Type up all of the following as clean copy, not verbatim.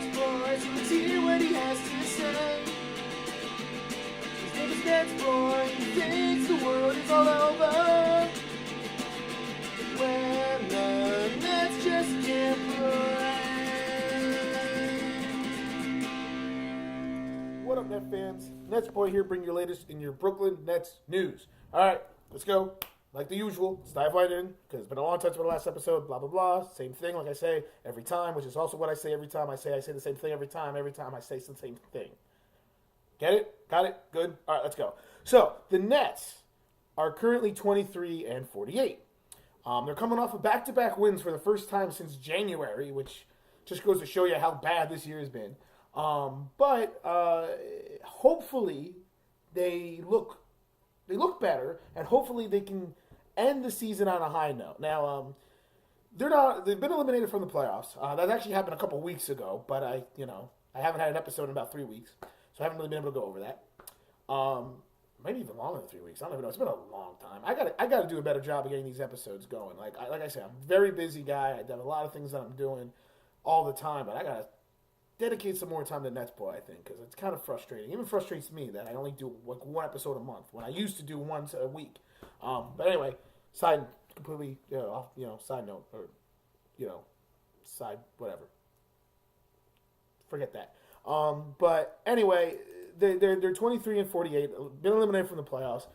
NetsBoy, so let's hear what he has to say. His name is NetsBoy, he thinks the world is all over when the Nets just can't play. What up, Net fans? NetsBoy here, bring your latest in your Brooklyn Nets news. All right, let's go. Like the usual, let's dive right in, because it's been a long time since the last episode, blah, blah, blah. Same thing, like I say every time, which is also what I say every time I say the same thing every time I say the same thing. Get it? Got it? Good? All right, let's go. So, the Nets are currently 23-48. They're coming off of back-to-back wins for the first time since January, which just goes to show you how bad this year has been. But hopefully they look better, and hopefully they can end the season on a high note. Now, they've been eliminated from the playoffs. That actually happened a couple weeks ago, but I haven't had an episode in about 3 weeks, so I haven't really been able to go over that. Maybe even longer than 3 weeks. I don't even know. It's been a long time. I got to do a better job of getting these episodes going. Like I said, I'm a very busy guy. I have a lot of things that I'm doing all the time, but I got to dedicate some more time to NetsBoy, I think, because it's kind of frustrating. It even frustrates me that I only do like one episode a month when I used to do once a week. But anyway, side note, or side whatever. Forget that. But anyway, they're 23-48, been eliminated from the playoffs,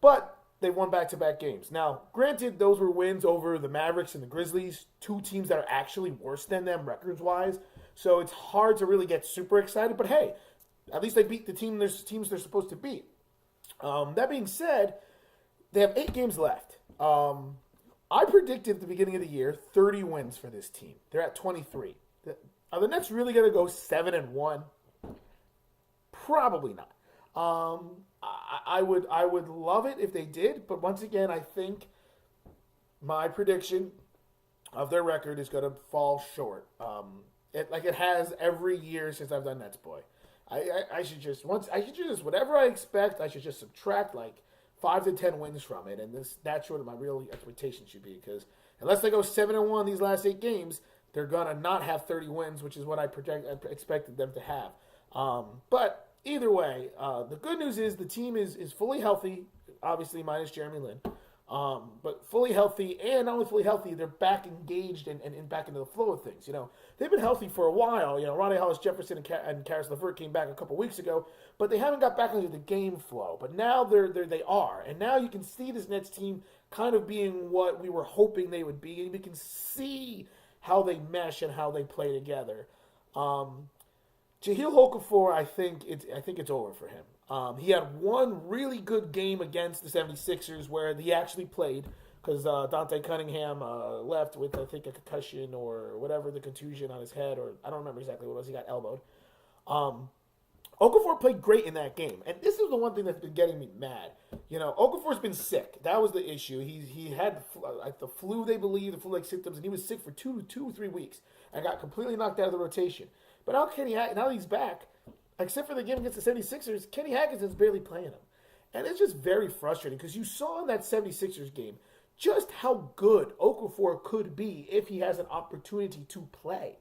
but they won back-to-back games. Now, granted, those were wins over the Mavericks and the Grizzlies, two teams that are actually worse than them records-wise. So it's hard to really get super excited. But hey, at least they beat the teams they're supposed to beat. That being said, they have 8 games left. I predicted at the beginning of the year 30 wins for this team. They're at 23. Are the Nets really going to go 7-1? Probably not. I would love it if they did, but once again, I think my prediction of their record is going to fall short. It has every year since I've done NetsBoy. I should just whatever I expect, I should just subtract like 5 to 10 wins from it, and that's what my real expectation should be. Because unless they go 7-1 these last 8 games, they're gonna not have 30 wins, which is what I expected them to have. But either way, the good news is the team is fully healthy, obviously minus Jeremy Lin. But fully healthy, and not only fully healthy, they're back engaged and back into the flow of things. They've been healthy for a while. Ronnie Hollis-Jefferson and Karis LeVert came back a couple weeks ago, but they haven't got back into the game flow. But now they are, and now you can see this Nets team kind of being what we were hoping they would be, and we can see how they mesh and how they play together. Jahlil Okafor, I think it's over for him. He had one really good game against the 76ers where he actually played because Dante Cunningham left with, I think, a concussion or whatever, the contusion on his head, or I don't remember exactly what it was. He got elbowed. Okafor played great in that game, and this is the one thing that's been getting me mad. Okafor's been sick. That was the issue. He had the flu, they believe, the flu-like symptoms, and he was sick for 2 or 3 weeks and got completely knocked out of the rotation. But now he's back. Except for the game against the 76ers, Kenny Atkinson's barely playing him. And it's just very frustrating because you saw in that 76ers game just how good Okafor could be if he has an opportunity to play.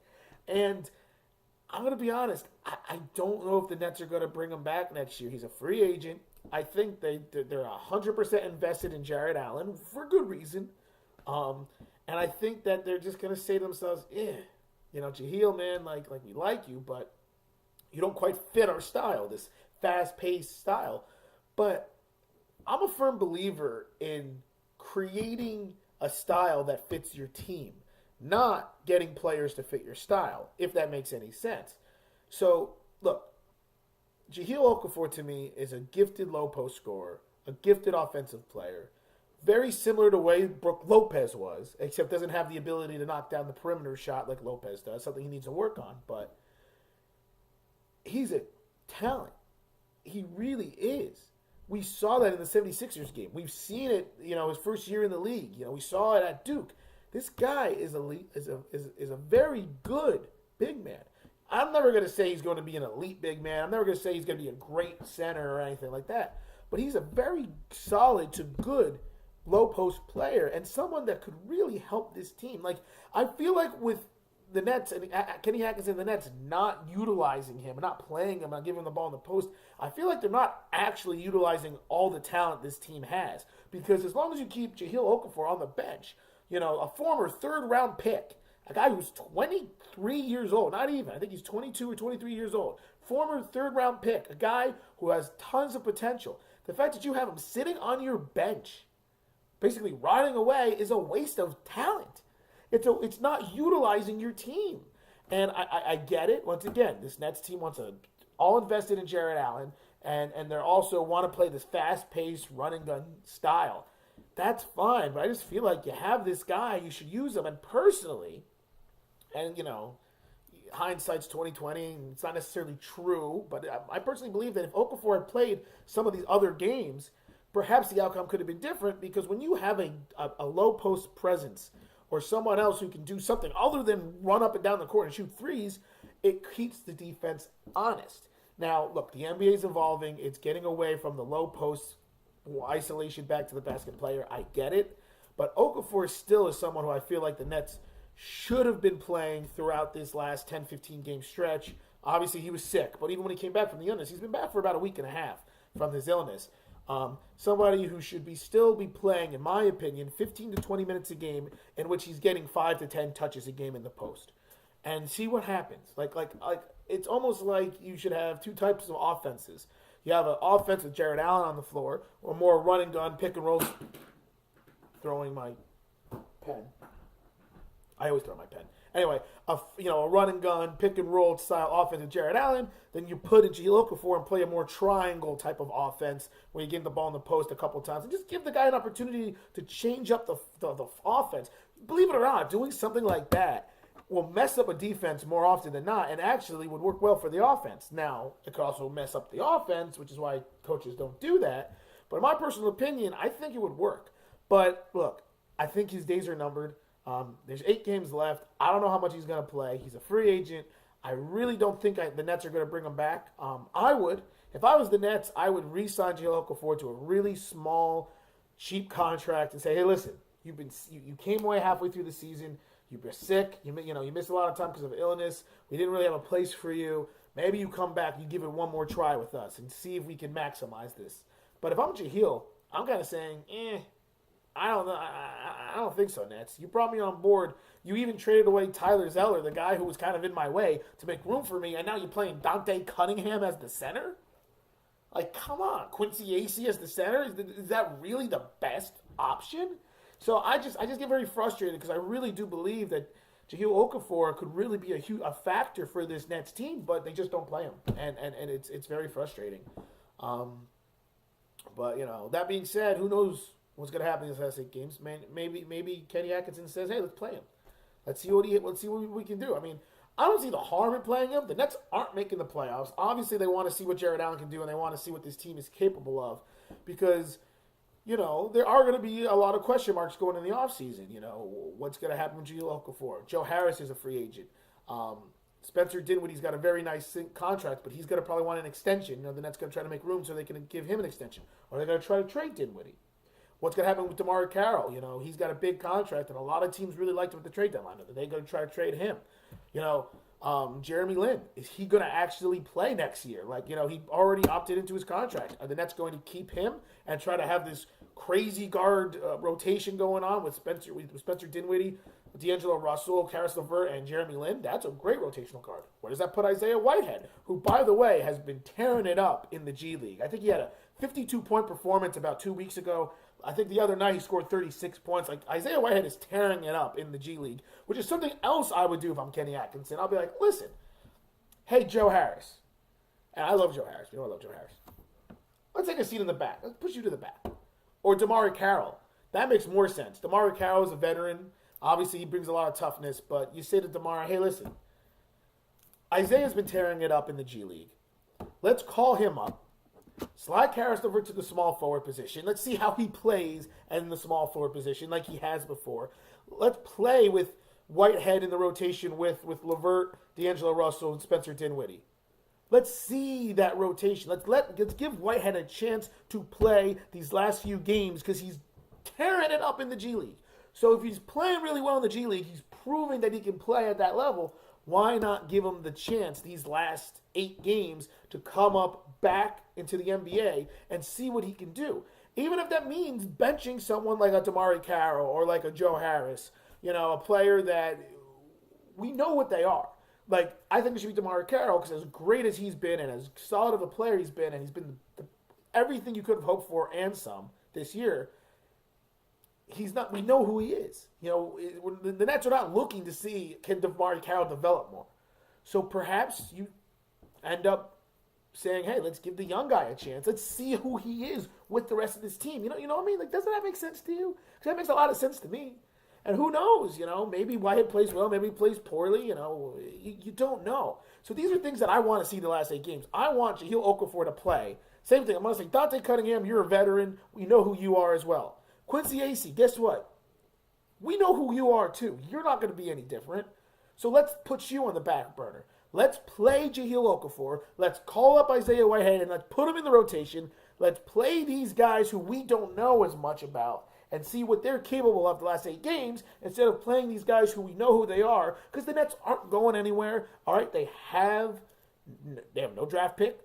And I'm going to be honest, I don't know if the Nets are going to bring him back next year. He's a free agent. I think they're 100% invested in Jared Allen for good reason. And I think that they're just going to say to themselves, Jahlil, man, like we like you, but you don't quite fit our style, this fast-paced style. But I'm a firm believer in creating a style that fits your team, not getting players to fit your style, if that makes any sense. So, look, Jahlil Okafor to me is a gifted low-post scorer, a gifted offensive player, very similar to the way Brook Lopez was, except doesn't have the ability to knock down the perimeter shot like Lopez does, something he needs to work on, but he's a talent. He really is. We saw that in the 76ers game. We've seen it, his first year in the league. We saw it at Duke. This guy is a very good big man. I'm never going to say he's going to be an elite big man. I'm never going to say he's going to be a great center or anything like that. But he's a very solid to good low post player and someone that could really help this team. Like, I feel like with the Nets and Kenny Atkinson, the Nets not utilizing him, not playing him, not giving him the ball in the post, I feel like they're not actually utilizing all the talent this team has. Because as long as you keep Jahlil Okafor on the bench, a former third-round pick, a guy who's 23 years old, not even, I think he's 22 or 23 years old, former third-round pick, a guy who has tons of potential. The fact that you have him sitting on your bench, basically rotting away, is a waste of talent. It's not utilizing your team. And I get it. Once again, this Nets team wants to all invested in Jared Allen, and they also want to play this fast-paced run-and-gun style. That's fine, but I just feel like you have this guy, you should use him. And personally, and hindsight's 2020, and it's not necessarily true, but I personally believe that if Okafor had played some of these other games, perhaps the outcome could have been different, because when you have a low-post presence or someone else who can do something other than run up and down the court and shoot threes, it keeps the defense honest. Now, look, the NBA is evolving. It's getting away from the low post isolation back to the basket player. I get it. But Okafor still is someone who I feel like the Nets should have been playing throughout this last 10, 15 game stretch. Obviously, he was sick, but even when he came back from the illness, he's been back for about a week and a half from his illness. Somebody who should still be playing, in my opinion, 15 to 20 minutes a game, in which he's getting 5 to 10 touches a game in the post, and see what happens. Like it's almost like you should have two types of offenses. You have an offense with Jared Allen on the floor, or more run and gun, pick and roll. Throwing my pen. I always throw my pen. Anyway, a run and gun, pick and roll style offense with Jared Allen. Then you put in Jahlil Okafor and play a more triangle type of offense where you give the ball in the post a couple times and just give the guy an opportunity to change up the offense. Believe it or not, doing something like that will mess up a defense more often than not, and actually would work well for the offense. Now, it could also mess up the offense, which is why coaches don't do that. But in my personal opinion, I think it would work. But look, I think his days are numbered. There's 8 games left. I don't know how much he's going to play. He's a free agent. I really don't think the Nets are going to bring him back. I would. If I was the Nets, I would re-sign Jahlil Okafor to a really small, cheap contract and say, hey, listen, you came away halfway through the season. You were sick. You missed a lot of time because of illness. We didn't really have a place for you. Maybe you come back, you give it one more try with us and see if we can maximize this. But if I'm Jahlil, I'm kind of saying, I don't know. I don't think so, Nets. You brought me on board. You even traded away Tyler Zeller, the guy who was kind of in my way, to make room for me, and now you're playing Dante Cunningham as the center? Like, come on. Quincy Acey as the center? Is that really the best option? So I just get very frustrated because I really do believe that Jahlil Okafor could really be a factor for this Nets team, but they just don't play him, and it's very frustrating. But that being said, who knows what's going to happen in these last 8 games? Man, maybe Kenny Atkinson says, "Hey, let's play him. Let's see what we can do." I mean, I don't see the harm in playing him. The Nets aren't making the playoffs. Obviously, they want to see what Jared Allen can do, and they want to see what this team is capable of, because there are going to be a lot of question marks going in the offseason. What's going to happen with Jahlil Okafor? Joe Harris is a free agent. Spencer Dinwiddie's got a very nice contract, but he's going to probably want an extension. The Nets going to try to make room so they can give him an extension, or they're going to try to trade Dinwiddie. What's going to happen with DeMar Carroll? He's got a big contract, and a lot of teams really liked him at the trade deadline. Are they going to try to trade him? Jeremy Lin, is he going to actually play next year? He already opted into his contract. Are the Nets going to keep him and try to have this crazy guard rotation going on with Spencer Dinwiddie, D'Angelo Russell, Karis LeVert, and Jeremy Lin? That's a great rotational guard. Where does that put Isaiah Whitehead, who, by the way, has been tearing it up in the G League? I think he had a 52-point performance about 2 weeks ago. I think the other night he scored 36 points. Isaiah Whitehead is tearing it up in the G League, which is something else I would do if I'm Kenny Atkinson. I'll be like, listen, hey, Joe Harris. And I love Joe Harris. I love Joe Harris. Let's take a seat in the back. Let's push you to the back. Or DeMar Carroll. That makes more sense. DeMar Carroll is a veteran. Obviously, he brings a lot of toughness. But you say to DeMar, hey, listen, Isaiah's been tearing it up in the G League. Let's call him up. Slide Karis over to the small forward position. Let's see how he plays in the small forward position like he has before. Let's play with Whitehead in the rotation with LeVert, D'Angelo Russell, and Spencer Dinwiddie. Let's see that rotation. Let's give Whitehead a chance to play these last few games because he's tearing it up in the G League. So if he's playing really well in the G League, he's proving that he can play at that level. Why not give him the chance these last 8 games to come up back into the NBA and see what he can do? Even if that means benching someone like a Damari Carroll or like a Joe Harris, a player that we know what they are. Like, I think it should be Damari Carroll because as great as he's been and as solid of a player he's been, and he's been everything you could have hoped for and some this year, he's not. We know who he is. The Nets are not looking to see can Damari Carroll develop more. So perhaps you end up saying, hey, let's give the young guy a chance. Let's see who he is with the rest of this team. You know what I mean? Like, doesn't that make sense to you? Because that makes a lot of sense to me. And who knows, maybe Wyatt plays well, maybe he plays poorly, you don't know. So these are things that I want to see the last 8 games. I want Jahlil Okafor to play. Same thing, I'm going to say, Dante Cunningham, you're a veteran. We know who you are as well. Quincy Acey, guess what? We know who you are too. You're not going to be any different. So let's put you on the back burner. Let's play Jahlil Okafor. Let's call up Isaiah Whitehead and let's put him in the rotation. Let's play these guys who we don't know as much about and see what they're capable of the last 8 games instead of playing these guys who we know who they are, because the Nets aren't going anywhere. All right, they have no draft pick,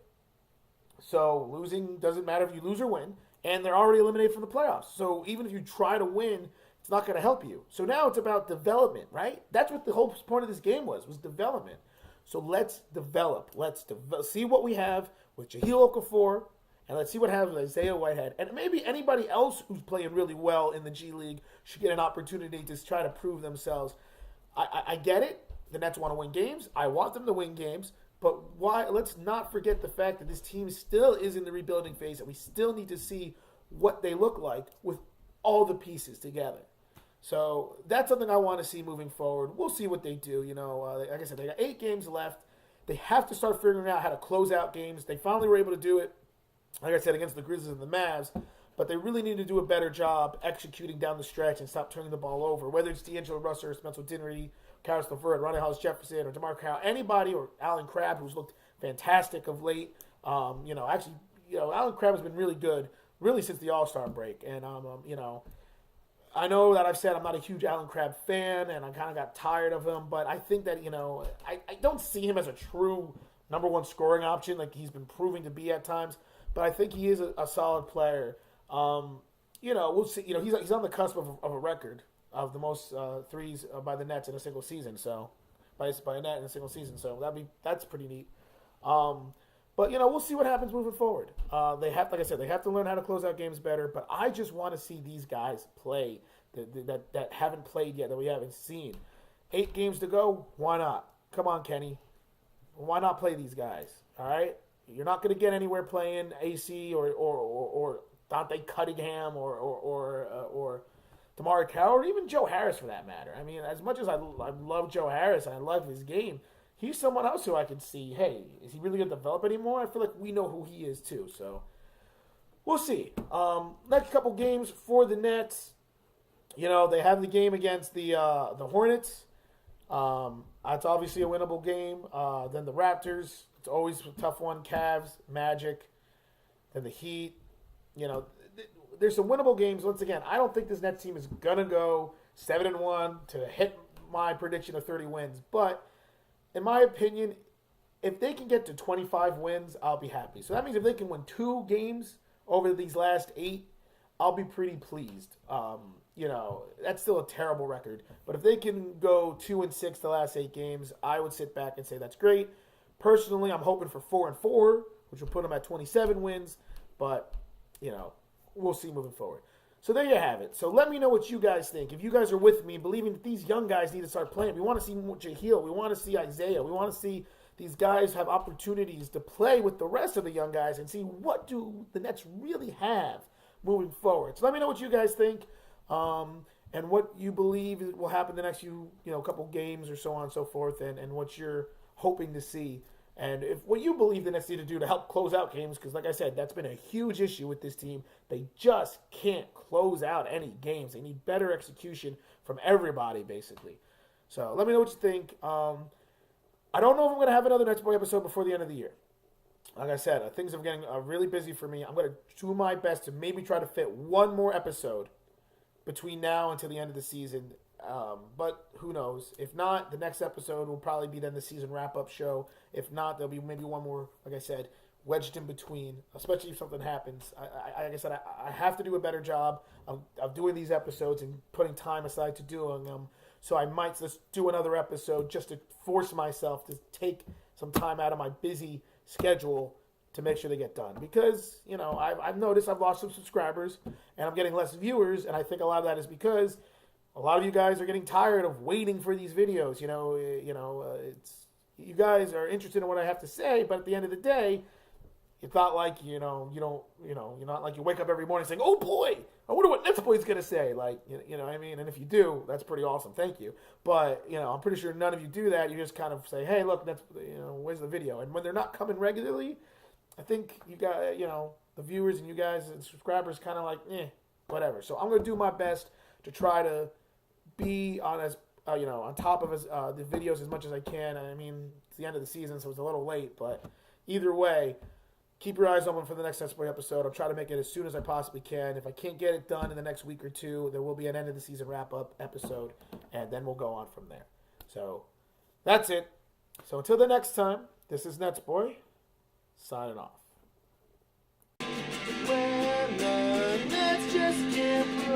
so losing doesn't matter if you lose or win, and they're already eliminated from the playoffs. So even if you try to win, it's not going to help you. So now it's about development, right? That's what the whole point of this game was development. So let's develop. See what we have with Jahlil Okafor, and let's see what happens with Isaiah Whitehead. And maybe anybody else who's playing really well in the G League should get an opportunity to try to prove themselves. I get it. The Nets want to win games. I want them to win games. But why? Let's not forget the fact that this team still is in the rebuilding phase, and we still need to see what they look like with all the pieces together. So that's something I want to see moving forward. We'll see what they do. Like I said, they got 8 games left. They have to start figuring out how to close out games. They finally were able to do it, like I said, against the Grizzlies and the Mavs, but they really need to do a better job executing down the stretch and stop turning the ball over. Whether it's D'Angelo Russell, Spencer Dinwiddie, Karis LeVert, Ronnie Hollis-Jefferson, or DeMar Carroll, anybody, or Alan Crabb, who's looked fantastic of late. Alan Crabb has been really good, really since the All-Star break. And, I know that I've said I'm not a huge Alan Crabb fan, and I kind of got tired of him, but I think that, I don't see him as a true number 1 scoring option like he's been proving to be at times. But I think he is a solid player. We'll see. He's on the cusp of a record of the most threes by the Nets in a single season. So by a net in a single season. So that's pretty neat. But we'll see what happens moving forward. They have to learn how to close out games better. But I just want to see these guys play that haven't played yet, that we haven't seen. 8 games to go. Why not? Come on, Kenny. Why not play these guys? All right. You're not going to get anywhere playing AC or Dante Cunningham or Damari Carroll or even Joe Harris for that matter. I mean, as much as I love Joe Harris and I love his game, he's someone else who I can see, hey, is he really going to develop anymore? I feel like we know who he is too. So we'll see. Next couple games for the Nets. They have the game against the Hornets. It's obviously a winnable game. Then the Raptors. It's always a tough one. Cavs, Magic, then the Heat. There's some winnable games. Once again, I don't think this Nets team is going to go 7-1 to hit my prediction of 30 wins. But in my opinion, if they can get to 25 wins, I'll be happy. So that means if they can win 2 games over these last 8, I'll be pretty pleased. That's still a terrible record. But if they can go 2-6 the last 8 games, I would sit back and say that's great. Personally, I'm hoping for 4-4, which will put them at 27 wins. But, we'll see moving forward. So there you have it. So let me know what you guys think. If you guys are with me, believing that these young guys need to start playing. We want to see Jahlil. We want to see Isaiah. We want to see these guys have opportunities to play with the rest of the young guys and see what do the Nets really have moving forward. So let me know what you guys think and what you believe will happen the next few, couple games or so on and so forth, and what you're hoping to see. And if what you believe the Nets need to do to help close out games, because like I said, that's been a huge issue with this team. They just can't close out any games. They need better execution from everybody, basically. So let me know what you think. I don't know if I'm going to have another NetsBoy episode before the end of the year. Like I said, things are getting really busy for me. I'm going to do my best to maybe try to fit one more episode between now until the end of the season. But who knows? If not, the next episode will probably be then the season wrap-up show. If not, there'll be maybe one more, like I said, wedged in between, especially if something happens. Like I said, I have to do a better job of doing these episodes and putting time aside to doing them. So I might just do another episode just to force myself to take some time out of my busy schedule to make sure they get done. Because, I've noticed I've lost some subscribers and I'm getting less viewers, and I think a lot of that is because a lot of you guys are getting tired of waiting for these videos. It's you guys are interested in what I have to say, but at the end of the day, it's not like, you're not like you wake up every morning saying, oh boy, I wonder what NetsBoy's going to say. Like, you know what I mean? And if you do, that's pretty awesome. Thank you. But, I'm pretty sure none of you do that. You just kind of say, hey, look, where's the video? And when they're not coming regularly, I think you got, the viewers and you guys and subscribers kind of like, whatever. So I'm going to do my best to try to be on on top of the videos as much as I can. I mean, it's the end of the season, so it's a little late, but either way, keep your eyes open for the next NetsBoy episode. I'll try to make it as soon as I possibly can. If I can't get it done in the next week or two, there will be an end of the season wrap-up episode, and then we'll go on from there. So that's it. So until the next time, this is NetsBoy, signing off. When the Nets just can't